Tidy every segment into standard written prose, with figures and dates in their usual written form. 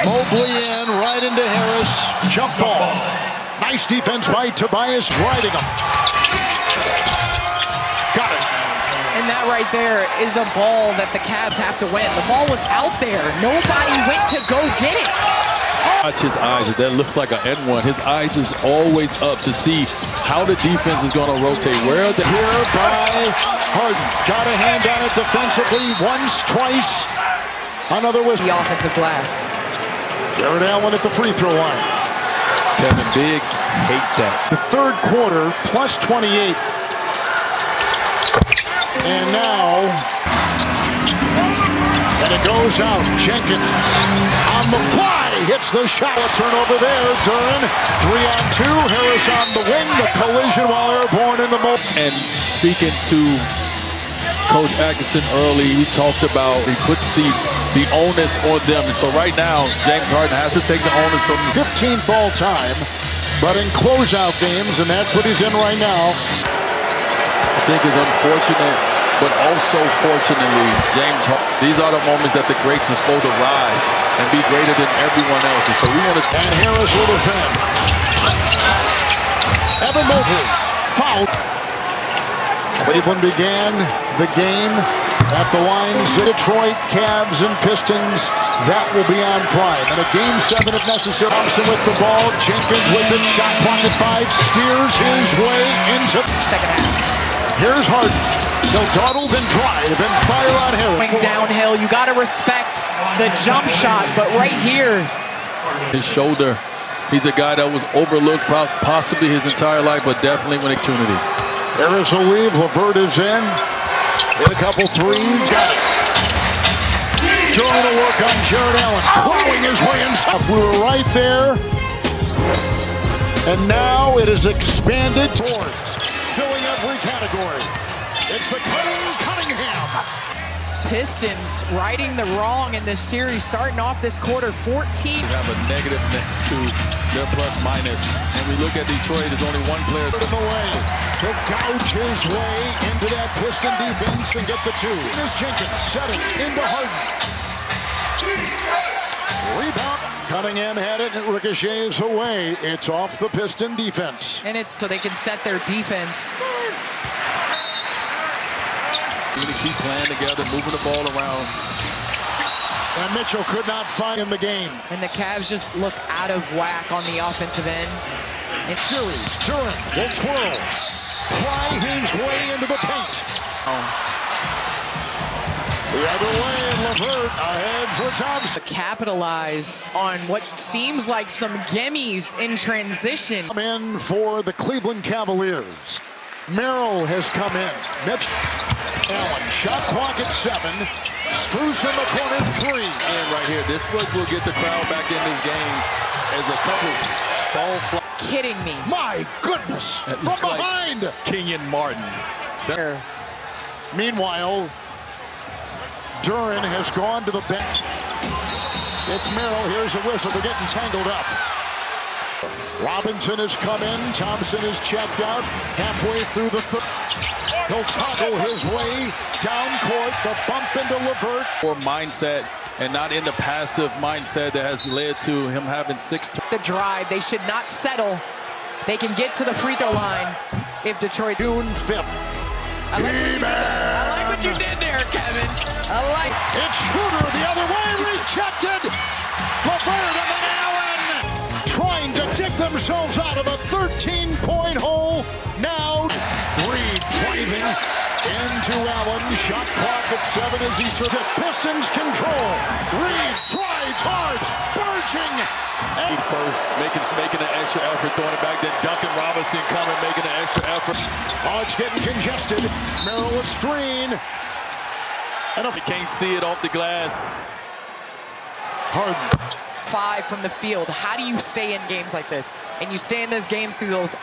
Mobley in, right into Harris. Jump ball. Nice defense by Tobias, riding him. Got it. And that right there is a ball that the Cavs have to win. The ball was out there. Nobody went to go get it. Watch his eyes. That looked like an N1. His eyes is always up to see how the defense is going to rotate. Where the here by Harden. Got a hand on it defensively once, twice. Another was the offensive glass. Jared Allen at the free throw line. Kevin Biggs hate that. The third quarter, plus 28. And now, and it goes out. Jenkins on the fly, hits the shot. A turnover there. Duren, 3-on-2. Harris on the wing. The collision while airborne in the moment. And speaking to Coach Atkinson early, we talked about he puts the onus on them. And so right now, James Harden has to take the onus on 15th all time, but in closeout games, and that's what he's in right now. I think is unfortunate, but also fortunately, James Harden. These are the moments that the greats are supposed to rise and be greater than everyone else. And so we want to see. And Harris will defend. Evan Mobley fouled. Cleveland began the game at the lines. Detroit, Cavs, and Pistons. That will be on Prime. And a game 7 if necessary. Thompson with the ball. Jenkins with it. Shot clock at 5. Steers his way into Second half. Here's Harden. He'll dawdle, then drive, and fire on Harris. Downhill, you got to respect the jump shot, but right here. His shoulder, he's a guy that was overlooked possibly his entire life, but definitely when opportunity. Harris will leave, LeVert is in. Hit a couple threes, got it. Doing the work on Jared Allen, plowing his way inside. We were right there. And now it is expanded towards filling every category. It's the Cunningham. Pistons righting the wrong in this series, starting off this quarter 14. Have a negative next to their plus minus. And we look at Detroit, there's only one player in the way. He'll gouge his way into that Piston defense and get the 2. Here's Jenkins, set it into Harden. Rebound. Cunningham had it, and it ricochets away. It's off the Piston defense. And it's so they can set their defense. Going to keep playing together, moving the ball around. And Mitchell could not find in the game. And the Cavs just look out of whack on the offensive end. In series, Duren will twirl. Pry his way into the paint. The other way, LeVert ahead for Thompson. Capitalize on what seems like some gimmies in transition. Come in for the Cleveland Cavaliers. Merrill has come in. Mitch Allen, shot clock at 7. Strus in the corner, 3. And right here, this one will get the crowd back in this game as a couple fall fly. Kidding me. My goodness, from behind. Like Kenyon Martin. There. Meanwhile, Duren has gone to the bench. It's Merrill. Here's a whistle. They're getting tangled up. Robinson has come in. Thompson is checked out. Halfway through the third. He'll toggle his way down court. The bump into LeVert. Or mindset and not in the passive mindset that has led to him having 6. The drive. They should not settle. They can get to the free throw line if Detroit. June 5th. I like what you did there, Kevin. I like. It's Schroeder the other way, rejected. LeVert and then Allen trying to dig themselves out of a 13-point hole. Now Reed driving into Allen. Shot clock at 7 as he serves it. Pistons control. Reed drives hard, barging. And first, making an extra effort, throwing it back. Then Duncan Robinson coming, making an extra effort. Oh, it's getting congested. Merrill a screen. And you can't see it off the glass. Harden. 5 from the field. How do you stay in games like this? And you stay in those games through those.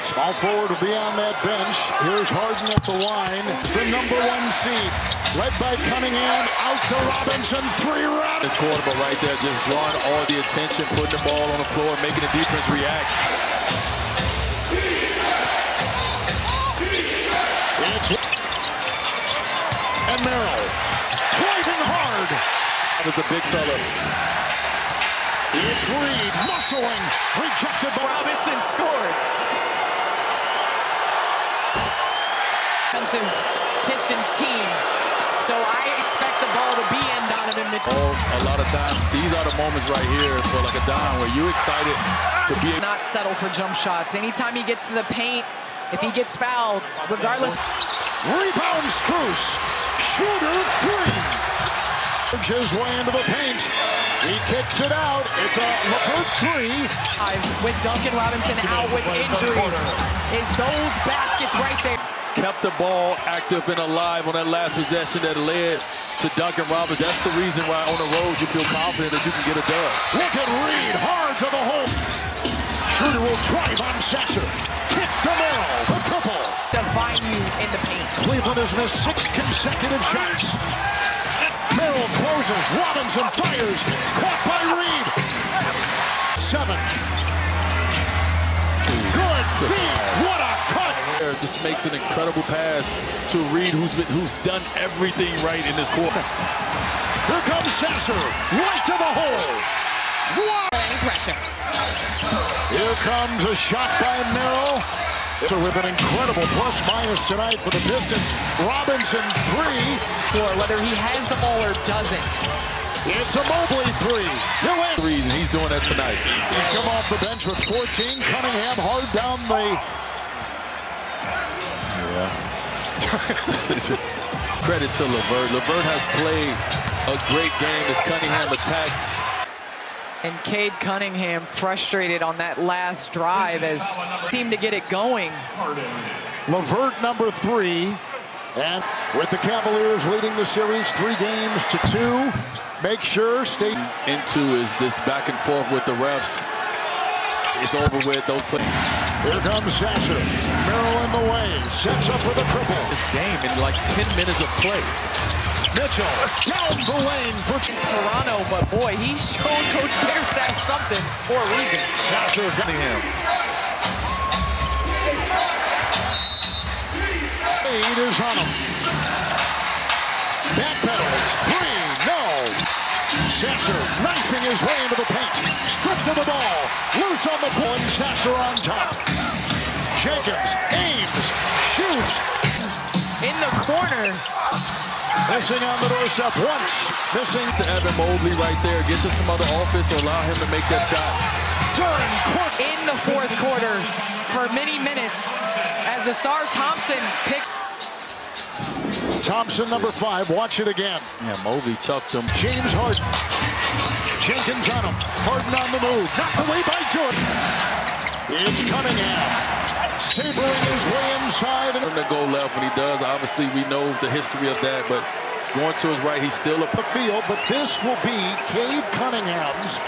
Small forward will be on that bench. Here's Harden at the line. It's the #1 seed. Led by Cunningham. Out to Robinson. 3 round. This quarterback right there just drawing all the attention, putting the ball on the floor, making the defense react. And Merrill driving hard. That was a big fella. It's Reed, muscling, rejected by Robinson scored. Defensive Pistons team. So I expect the ball to be in Donovan Mitchell. A lot of times, these are the moments right here for like a dime where you're excited to be. Not settle for jump shots. Anytime he gets to the paint, if he gets fouled, regardless. Rebound Strus. Shooter three. His way into the paint. He kicks it out. It's a LeVert three. With Duncan Robinson out with injury, is those baskets right there. Kept the ball active and alive on that last possession that led to Duncan Robinson. That's the reason why on the road you feel confident that you can get a dub. Look at Reed, hard to the hole. Schroeder will drive on Sasser. Kick to Merrill, the triple. Define you in the paint. Cleveland has missed 6 consecutive shots. Merrill closes, Robinson fires. Caught by Reed. 7. Good feed, what a cut. Just makes an incredible pass to Reed, who's done everything right in this quarter. Here comes Sasser, right to the hole. What? Any pressure. Here comes a shot by Merrill. So with an incredible plus-minus tonight for the Pistons. Robinson 3. Or whether he has the ball or doesn't. It's a Mobley 3. He'll win. Reason he's doing that tonight. He's come off the bench with 14. Cunningham hard down the... Credit to LeVert. LeVert has played a great game as Cunningham attacks. And Cade Cunningham frustrated on that last drive as seemed to get it going. LeVert number 3. And with the Cavaliers leading the series 3-2. Make sure stay into is this back and forth with the refs. It's over with those plays. Here comes Sasser. Merrill in the way. Sets up for the triple. This game in like 10 minutes of play. Mitchell down the lane for Toronto, but boy, he's shown Coach Bickerstaff something for a reason. Sasser Cunningham. Lead is on him. Backpedals. 3. No. Sasser knifing his way into the paint. Stripped of the ball. Loose on the floor. Sasser on top. Jenkins aims. Shoots. In the corner. Missing on the doorstep once. Missing To Evan Mobley right there. Get to some other offense or allow him to make that shot. during court. In the fourth quarter for many minutes as Asar Thompson picked. Thompson, number 5. Watch it again. Yeah, Mobley chucked him. James Harden. Jenkins on him. Harden on the move. Knocked away by Jordan. It's Cunningham. Sabering his way inside. Him to go left when he does. Obviously, we know the history of that, but going to his right, he's still up The field, but this will be Cade Cunningham's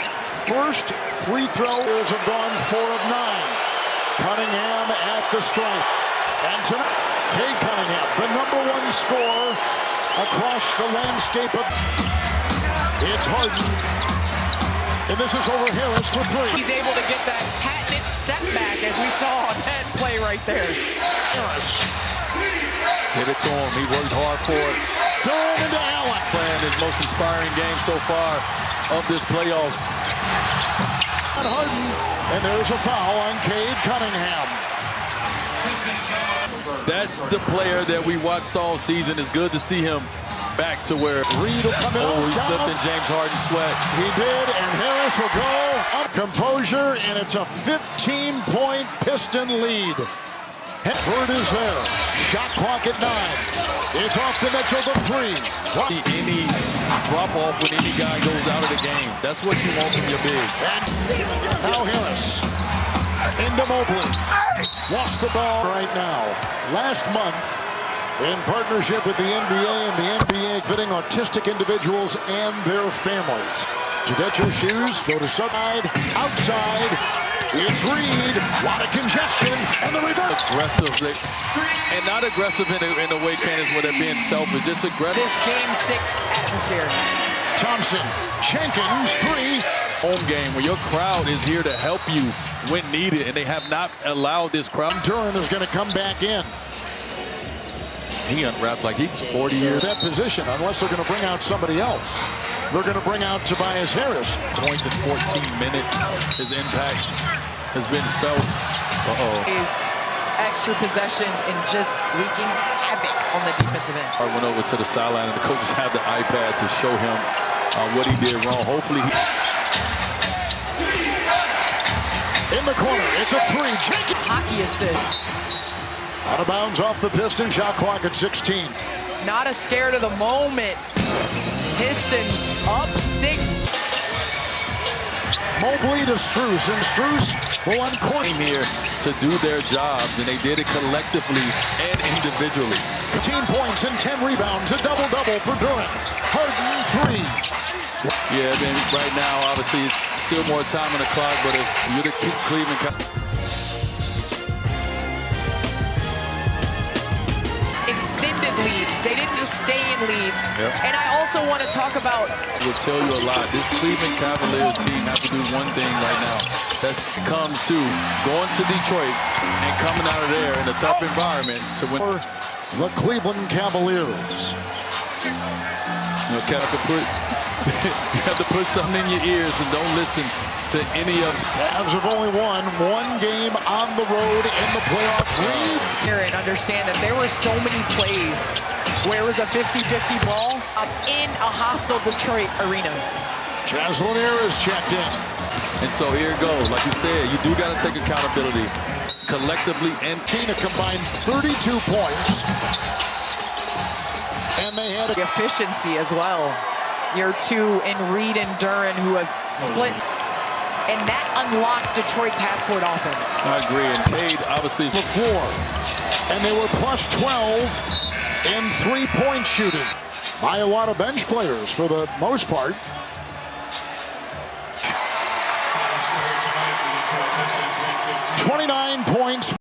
first free throw. Have gone 4 of 9. Cunningham at the stripe. And tonight, Cade Cunningham, the #1 scorer across the landscape of... It's Harden. And this is over Harris for 3. He's able to get that patented step back as we saw on that play right there. Harris. Give it to him. He works hard for it. Durham into Allen. Playing his most inspiring game so far of this playoffs. On Harden. And there's a foul on Cade Cunningham. That's the player that we watched all season. It's good to see him back to where... Reed will come in. Oh, he down. slipped in James Harden's sweat. He did, and Harris will go up. Composure, and it's a 15-point Piston lead. Hedford is there. Shot clock at 9. It's off to Mitchell, the 3. Any drop-off when any guy goes out of the game. That's what you want from your bigs. And now Harris. Into Mobley. Lost the ball right now. Last month, in partnership with the NBA and the NBA fitting autistic individuals and their families. To get your shoes, go to side, outside. It's Reed. A lot of congestion, and the reverse. Aggressive, and not aggressive in the way Candace where they're being selfish. Just aggressive. This game 6 atmosphere. Thompson, Jenkins, 3. Home game where your crowd is here to help you when needed, and they have not allowed this crowd. Duran is going to come back in. He unwrapped like he was 40 years. That position, unless they're going to bring out somebody else. they're going to bring out Tobias Harris. Points in 14 minutes. His impact has been felt. His extra possessions and just wreaking havoc on the defensive end. I went over to the sideline and the coaches had the iPad to show him what he did wrong. Hopefully he... In the corner, it's a three. Hockey assist. Out of bounds off the Pistons, shot clock at 16. Not as scared of the moment. Pistons up 6. Mobley to Strus, and Strus will uncork here to do their jobs, and they did it collectively and individually. 15 points and 10 rebounds, a double-double for Durant. Harden 3. Yeah, I mean, right now, obviously, still more time on the clock, but if you're the Cleveland... Extended leads. They didn't just stay in leads. Yep. And I also want to talk about... Will tell you a lot. This Cleveland Cavaliers team have to do one thing right now. That comes to going to Detroit and coming out of there in a tough environment to win. The Cleveland Cavaliers. You know, you have to put something in your ears and don't listen to any of them. Cavs have only won one game on the road in the playoff lead. Hear and understand that there were so many plays where it was a 50-50 ball up in a hostile Detroit arena. Chaz Lanier is checked in. And so here it goes. Like you said, you do got to take accountability collectively. And Tina combined 32 points. And they had the efficiency as well. Your two in Reed and Duran who have split. And that unlocked Detroit's half-court offense. I agree. And Cade, obviously, the floor. And they were plus 12 in three-point shooting by a lot of bench players for the most part. 29 points.